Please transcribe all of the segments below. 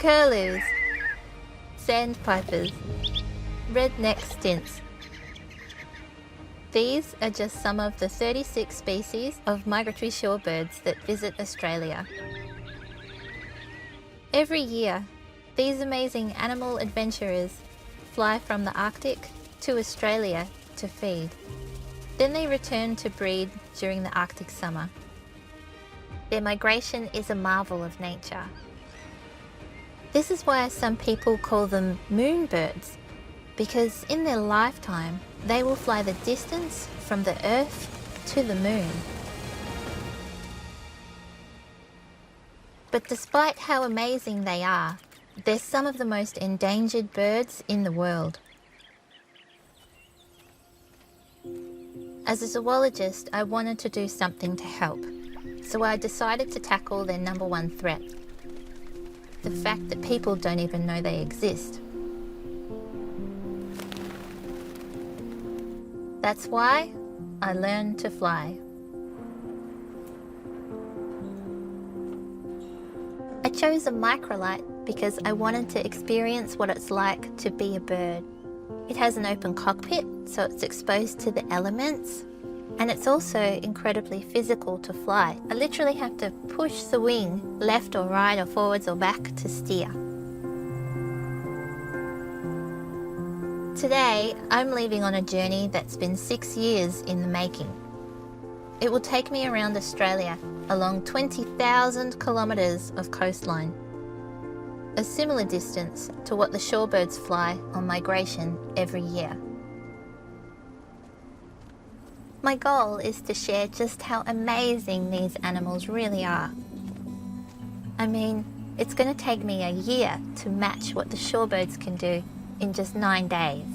curlews, sandpipers, redneck stints. These are just some of the 36 species of migratory shorebirds that visit Australia. Every year, these amazing animal adventurers fly from the Arctic to Australia to feed. Then they return to breed during the Arctic summer. Their migration is a marvel of nature. This is why some people call them moonbirds, because in their lifetime, they will fly the distance from the Earth to the moon. But despite how amazing they are, they're some of the most endangered birds in the world. As a zoologist, I wanted to do something to help, so I decided to tackle their number one threat: the fact that people don't even know they exist. That's why I learned to fly. I chose a microlight because I wanted to experience what it's like to be a bird. It has an open cockpit, so it's exposed to the elements, and it's also incredibly physical to fly. I literally have to push the wing left or right or forwards or back to steer. Today, I'm leaving on a journey that's been 6 years in the making. It will take me around Australia along 20,000 kilometres of coastline, a similar distance to what the shorebirds fly on migration every year. My goal is to share just how amazing these animals really are. I mean, it's going to take me a year to match what the shorebirds can do in just 9 days.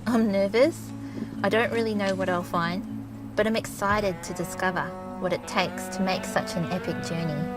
I'm nervous. I don't really know what I'll find, but I'm excited to discover what it takes to make such an epic journey.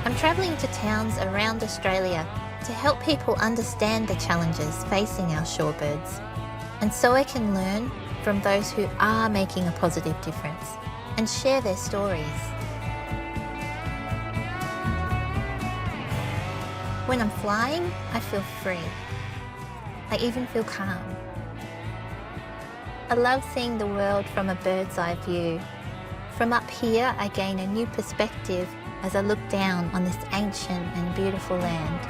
I'm travelling to towns around Australia to help people understand the challenges facing our shorebirds, and so I can learn from those who are making a positive difference and share their stories. When I'm flying, I feel free. I even feel calm. I love seeing the world from a bird's eye view. From up here, I gain a new perspective as I look down on this ancient and beautiful land.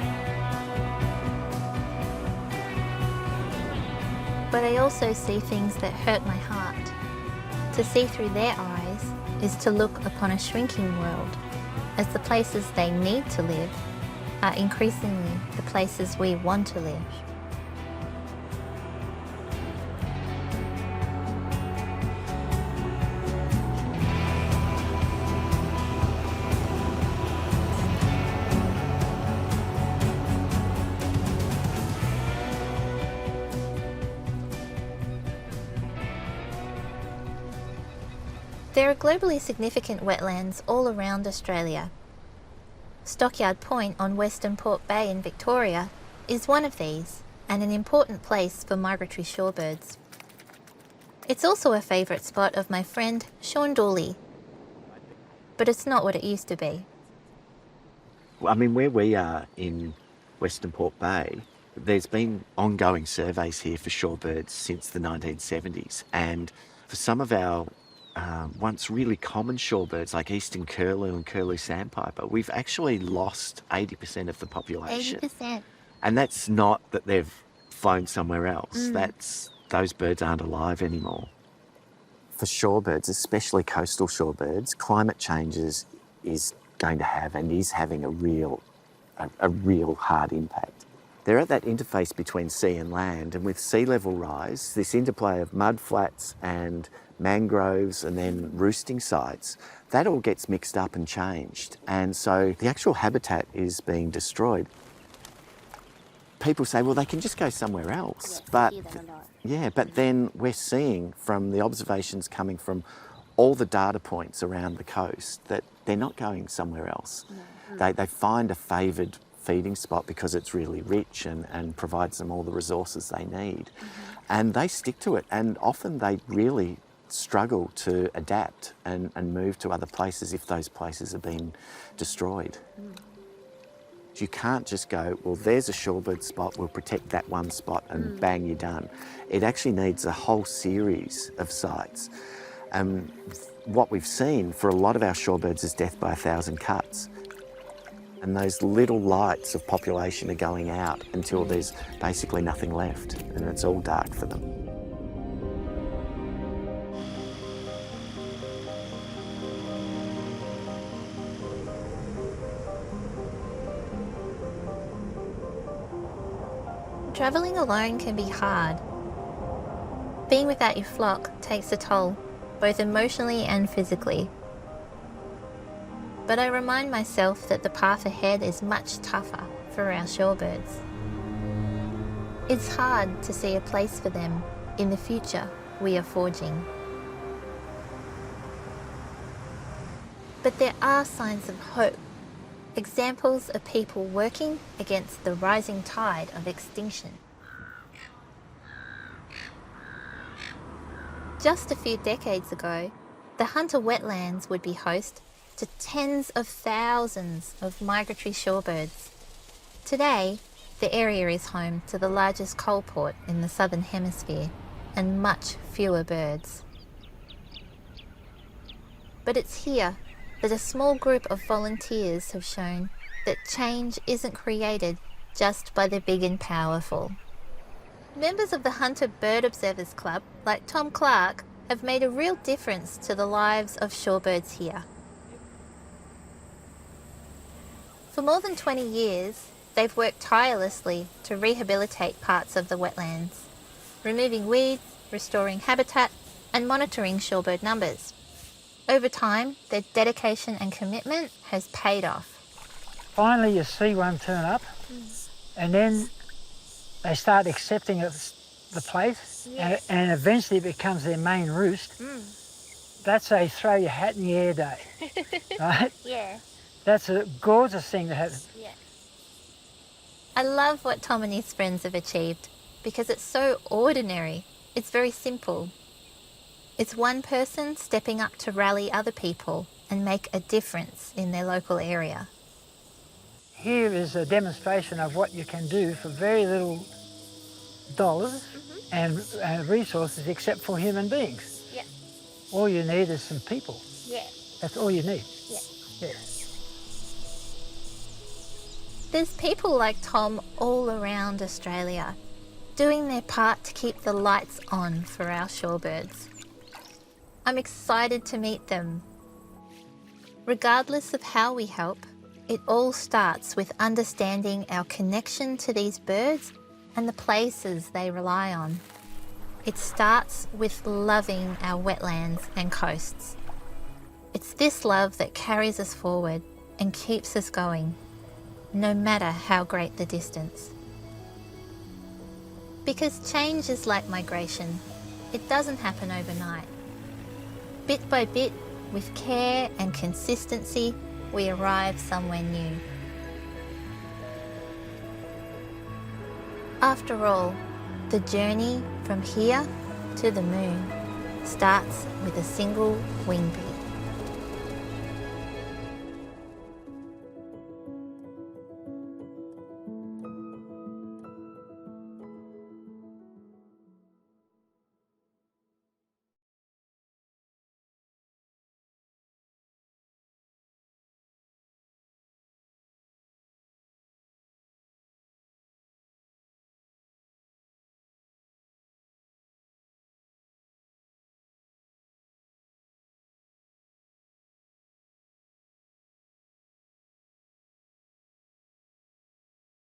But I also see things that hurt my heart. To see through their eyes is to look upon a shrinking world, as the places they need to live are increasingly the places we want to live. There are globally significant wetlands all around Australia. Stockyard Point on Western Port Bay in Victoria is one of these, and an important place for migratory shorebirds. It's also a favourite spot of my friend Sean Dooley, but it's not what it used to be. I mean, where we are in Western Port Bay, there's been ongoing surveys here for shorebirds since the 1970s, and for some of our once really common shorebirds like eastern curlew and curlew sandpiper, we've actually lost 80% of the population. 80%. And that's not that they've flown somewhere else. Those birds aren't alive anymore. For shorebirds, especially coastal shorebirds, climate change is going to have and is having a real a real hard impact. They're at that interface between sea and land, and with sea level rise, this interplay of mud flats and mangroves and then roosting sites, that all gets mixed up and changed. And so the actual habitat is being destroyed. People say, well, they can just go somewhere else. But then we're seeing from the observations coming from all the data points around the coast that they're not going somewhere else. They find a favoured feeding spot because it's really rich and provides them all the resources they need. And they stick to it, and often they really struggle to adapt and move to other places if those places have been destroyed. You can't just go, well, there's a shorebird spot, we'll protect that one spot and bang, you're done. It actually needs a whole series of sites. What we've seen for a lot of our shorebirds is death by 1,000 cuts. And those little lights of population are going out until there's basically nothing left and it's all dark for them. Travelling alone can be hard. Being without your flock takes a toll, both emotionally and physically. But I remind myself that the path ahead is much tougher for our shorebirds. It's hard to see a place for them in the future we are forging. But there are signs of hope, examples of people working against the rising tide of extinction. Just a few decades ago, the Hunter wetlands would be host to tens of thousands of migratory shorebirds. Today, the area is home to the largest coal port in the southern hemisphere and much fewer birds. But it's here that a small group of volunteers have shown that change isn't created just by the big and powerful. Members of the Hunter Bird Observers Club, like Tom Clark, have made a real difference to the lives of shorebirds here. For more than 20 years, they've worked tirelessly to rehabilitate parts of the wetlands, removing weeds, restoring habitat, and monitoring shorebird numbers. Over time, their dedication and commitment has paid off. Finally, you see one turn up, and then they start accepting the place, and eventually it becomes their main roost. That's a throw your hat in the air day, right? Yeah. That's a gorgeous thing to have. Yeah. I love what Tom and his friends have achieved because it's so ordinary. It's very simple. It's one person stepping up to rally other people and make a difference in their local area. Here is a demonstration of what you can do for very little dollars and resources except for human beings. Yeah. All you need is some people. Yeah. That's all you need. Yeah. Yeah. There's people like Tom all around Australia doing their part to keep the lights on for our shorebirds. I'm excited to meet them. Regardless of how we help, it all starts with understanding our connection to these birds and the places they rely on. It starts with loving our wetlands and coasts. It's this love that carries us forward and keeps us going, no matter how great the distance. Because change is like migration. It doesn't happen overnight. Bit by bit, with care and consistency, we arrive somewhere new. After all, the journey from here to the moon starts with a single wing beat.